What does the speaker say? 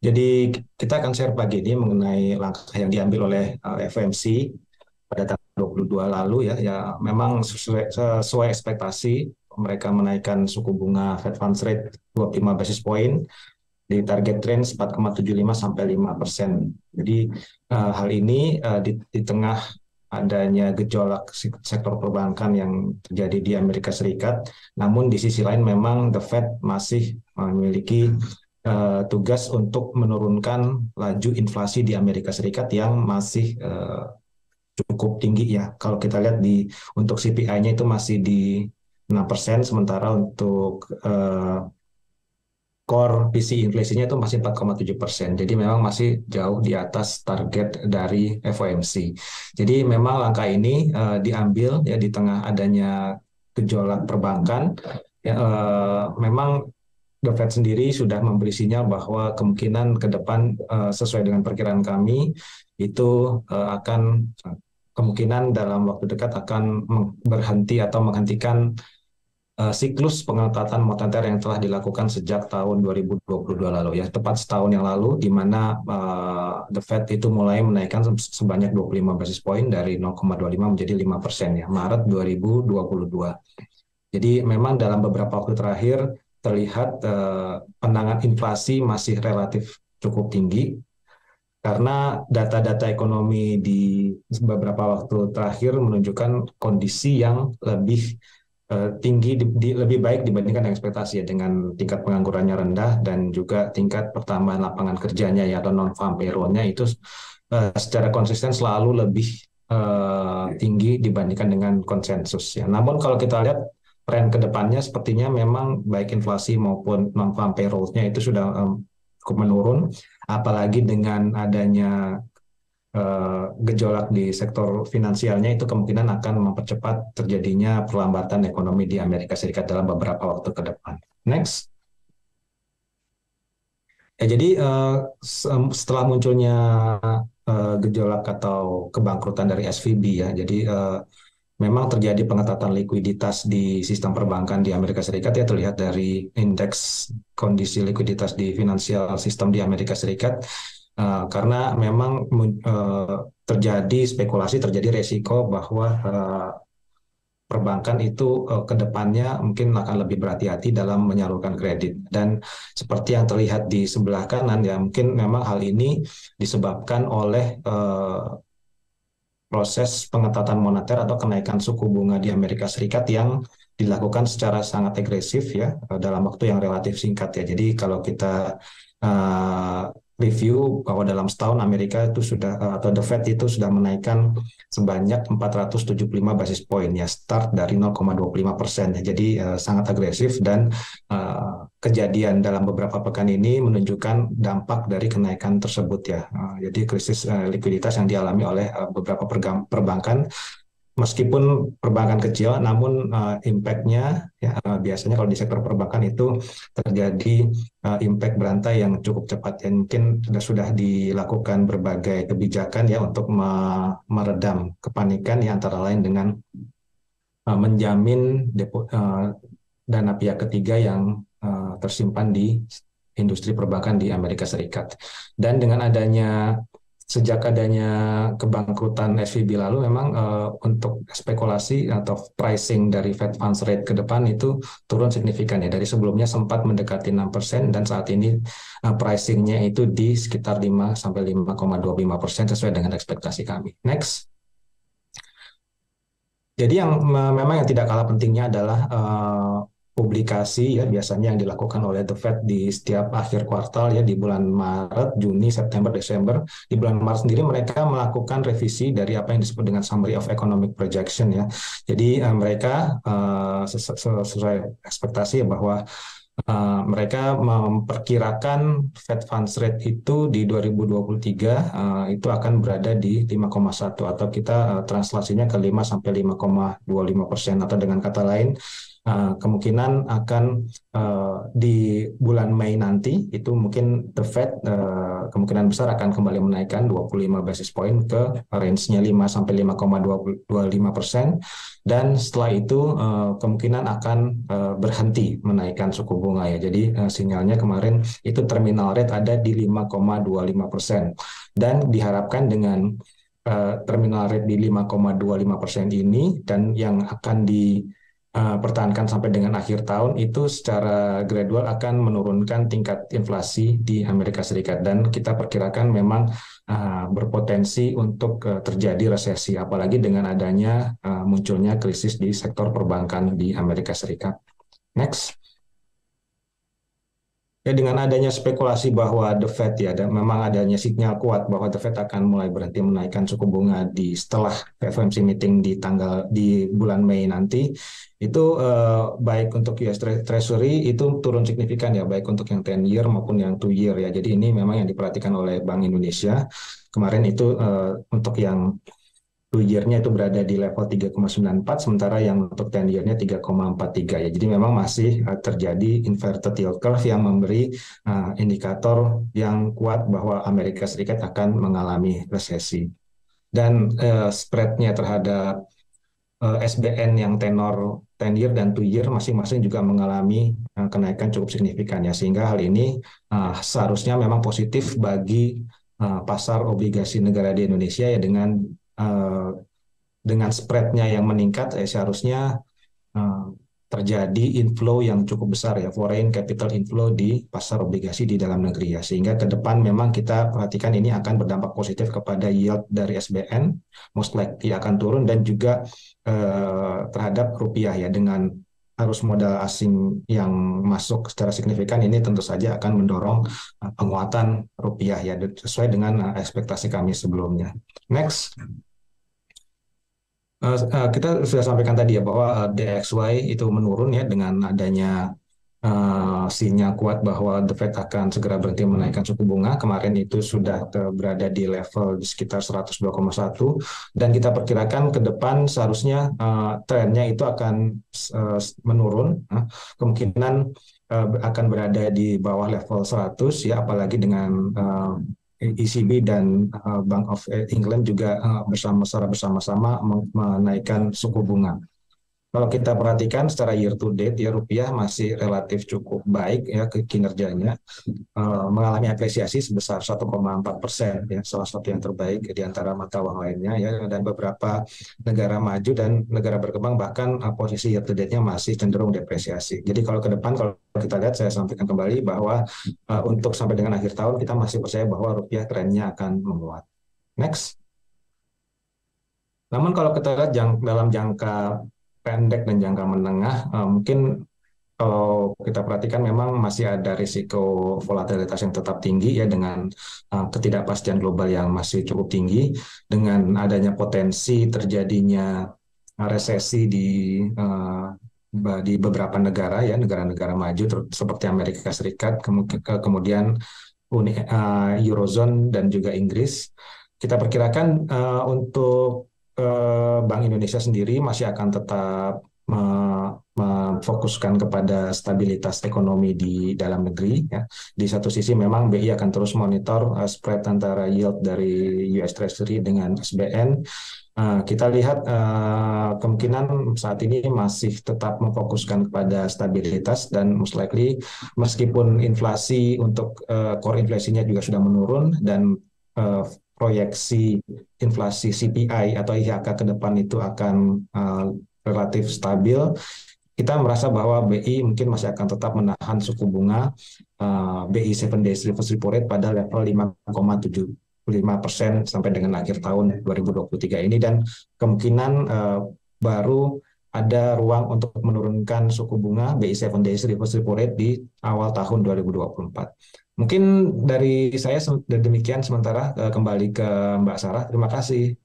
Jadi kita akan share pagi ini mengenai langkah yang diambil oleh FOMC pada tanggal 22 lalu ya. Ya memang sesuai ekspektasi mereka menaikkan suku bunga Fed Funds Rate 25 basis point di target range 4,75 sampai 5%. Jadi hal ini di tengah adanya gejolak sektor perbankan yang terjadi di Amerika Serikat, namun di sisi lain memang The Fed masih memiliki tugas untuk menurunkan laju inflasi di Amerika Serikat yang masih cukup tinggi ya. Kalau kita lihat untuk CPI-nya itu masih di 6%, sementara untuk core PCE inflasinya itu masih 4,7%. Jadi memang masih jauh di atas target dari FOMC. Jadi memang langkah ini diambil ya di tengah adanya gejolak perbankan. Ya, memang The Fed sendiri sudah memberi sinyal bahwa kemungkinan ke depan sesuai dengan perkiraan kami itu akan kemungkinan dalam waktu dekat akan berhenti atau menghentikan siklus pengetatan moneter yang telah dilakukan sejak tahun 2022 lalu ya, tepat setahun yang lalu di mana The Fed itu mulai menaikkan sebanyak 25 basis point dari 0,25 menjadi 5% ya, Maret 2022. Jadi memang dalam beberapa waktu terakhir terlihat penanganan inflasi masih relatif cukup tinggi karena data-data ekonomi di beberapa waktu terakhir menunjukkan kondisi yang lebih tinggi, lebih baik dibandingkan ekspektasi ya, dengan tingkat penganggurannya rendah dan juga tingkat pertambahan lapangan kerjanya ya atau non-farm payroll-nya itu secara konsisten selalu lebih tinggi dibandingkan dengan konsensus ya. Namun kalau kita lihat tren ke depannya sepertinya memang baik inflasi maupun non-farm payroll-nya itu sudah cukup menurun, apalagi dengan adanya gejolak di sektor finansialnya itu kemungkinan akan mempercepat terjadinya perlambatan ekonomi di Amerika Serikat dalam beberapa waktu ke depan. Next. Ya, jadi setelah munculnya gejolak atau kebangkrutan dari SVB ya, jadi memang terjadi pengetatan likuiditas di sistem perbankan di Amerika Serikat ya, terlihat dari indeks kondisi likuiditas di finansial sistem di Amerika Serikat. Karena memang terjadi spekulasi, terjadi resiko bahwa perbankan itu ke depannya mungkin akan lebih berhati-hati dalam menyalurkan kredit. Dan seperti yang terlihat di sebelah kanan ya, mungkin memang hal ini disebabkan oleh proses pengetatan moneter atau kenaikan suku bunga di Amerika Serikat yang dilakukan secara sangat agresif ya dalam waktu yang relatif singkat ya. Jadi kalau kita review bahwa dalam setahun Amerika itu sudah atau The Fed itu sudah menaikkan sebanyak 475 basis point ya, start dari 0,25%. Jadi sangat agresif dan kejadian dalam beberapa pekan ini menunjukkan dampak dari kenaikan tersebut ya. Jadi krisis likuiditas yang dialami oleh beberapa perbankan. Meskipun perbankan kecil, namun impact-nya ya, biasanya kalau di sektor perbankan itu terjadi impact berantai yang cukup cepat. Ya, mungkin sudah dilakukan berbagai kebijakan ya untuk meredam kepanikan ya, antara lain dengan menjamin dana pihak ketiga yang tersimpan di industri perbankan di Amerika Serikat. Dan dengan sejak adanya kebangkrutan SVB lalu memang untuk spekulasi atau pricing dari Fed Funds Rate ke depan itu turun signifikan ya, dari sebelumnya sempat mendekati 6% dan saat ini pricingnya itu di sekitar 5 sampai 5,25% sesuai dengan ekspektasi kami. Next. Jadi yang memang yang tidak kalah pentingnya adalah publikasi ya, biasanya yang dilakukan oleh The Fed di setiap akhir kuartal ya, di bulan Maret, Juni, September, Desember. Di bulan Maret sendiri mereka melakukan revisi dari apa yang disebut dengan Summary of Economic Projection ya. Jadi mereka sesuai ekspektasi ya, bahwa mereka memperkirakan Fed Funds Rate itu di 2023 itu akan berada di 5,1 atau kita translasinya ke 5 sampai 5,25%, atau dengan kata lain kemungkinan akan di bulan Mei nanti itu mungkin the Fed kemungkinan besar akan kembali menaikkan 25 basis point ke range-nya 5 sampai 5,25%, dan setelah itu kemungkinan akan berhenti menaikkan suku bunga ya. Jadi sinyalnya kemarin itu terminal rate ada di 5,25%, dan diharapkan dengan terminal rate di 5,25% ini dan yang akan dipertahankan sampai dengan akhir tahun itu secara gradual akan menurunkan tingkat inflasi di Amerika Serikat, dan kita perkirakan memang berpotensi untuk terjadi resesi apalagi dengan adanya munculnya krisis di sektor perbankan di Amerika Serikat. Next. Ya, dengan adanya spekulasi bahwa The Fed ya, dan memang adanya sinyal kuat bahwa The Fed akan mulai berhenti menaikkan suku bunga di setelah FOMC meeting di bulan Mei nanti, itu baik untuk US Treasury itu turun signifikan ya, baik untuk yang 10 year maupun yang 2 year ya. Jadi ini memang yang diperhatikan oleh Bank Indonesia. Kemarin itu untuk yang 2 year-nya itu berada di level 3,94, sementara yang untuk 10 year-nya 3,43 ya. Jadi memang masih terjadi inverted yield curve yang memberi indikator yang kuat bahwa Amerika Serikat akan mengalami resesi. Dan spread-nya terhadap SBN yang tenor 10 year dan 2 year masing-masing juga mengalami kenaikan cukup signifikan ya. Sehingga hal ini seharusnya memang positif bagi pasar obligasi negara di Indonesia ya, dengan spread-nya yang meningkat, seharusnya terjadi inflow yang cukup besar ya, foreign capital inflow di pasar obligasi di dalam negeri ya, sehingga ke depan memang kita perhatikan ini akan berdampak positif kepada yield dari SBN, most likely akan turun, dan juga terhadap rupiah ya, dengan arus modal asing yang masuk secara signifikan ini tentu saja akan mendorong penguatan rupiah ya, sesuai dengan ekspektasi kami sebelumnya. Next. Kita sudah sampaikan tadi ya bahwa DXY itu menurun ya dengan adanya sinyal kuat bahwa The Fed akan segera berhenti menaikkan suku bunga. Kemarin itu sudah berada di level di sekitar 102,1, dan kita perkirakan ke depan seharusnya trennya itu akan menurun. Kemungkinan akan berada di bawah level 100 ya, apalagi dengan ECB dan Bank of England juga secara bersama-sama menaikkan suku bunga. Kalau kita perhatikan secara year to date ya, rupiah masih relatif cukup baik ya kinerjanya, mengalami apresiasi sebesar 1,4% ya, salah satu yang terbaik di antara mata uang lainnya ya, dan beberapa negara maju dan negara berkembang bahkan posisi year to date-nya masih cenderung depresiasi. Jadi kalau ke depan, kalau kita lihat, saya sampaikan kembali bahwa untuk sampai dengan akhir tahun kita masih percaya bahwa rupiah trennya akan menguat. Next. Namun kalau kita lihat dalam jangka pendek dan jangka menengah, mungkin kalau kita perhatikan memang masih ada risiko volatilitas yang tetap tinggi ya, dengan ketidakpastian global yang masih cukup tinggi, dengan adanya potensi terjadinya resesi di beberapa negara ya, negara-negara maju seperti Amerika Serikat, kemudian Eurozone dan juga Inggris. Kita perkirakan untuk Bank Indonesia sendiri masih akan tetap memfokuskan kepada stabilitas ekonomi di dalam negeri ya. Di satu sisi memang BI akan terus monitor spread antara yield dari US Treasury dengan SBN. Kita lihat kemungkinan saat ini masih tetap memfokuskan kepada stabilitas, dan most likely meskipun inflasi untuk core inflasinya juga sudah menurun, dan proyeksi inflasi CPI atau IHK ke depan itu akan relatif stabil, kita merasa bahwa BI mungkin masih akan tetap menahan suku bunga BI 7 days reverse repo rate pada level 5,75% sampai dengan akhir tahun 2023 ini, dan kemungkinan baru ada ruang untuk menurunkan suku bunga BI 7 days reverse repo rate di awal tahun 2024. Mungkin dari saya demikian sementara, kembali ke Mbak Sarah. Terima kasih.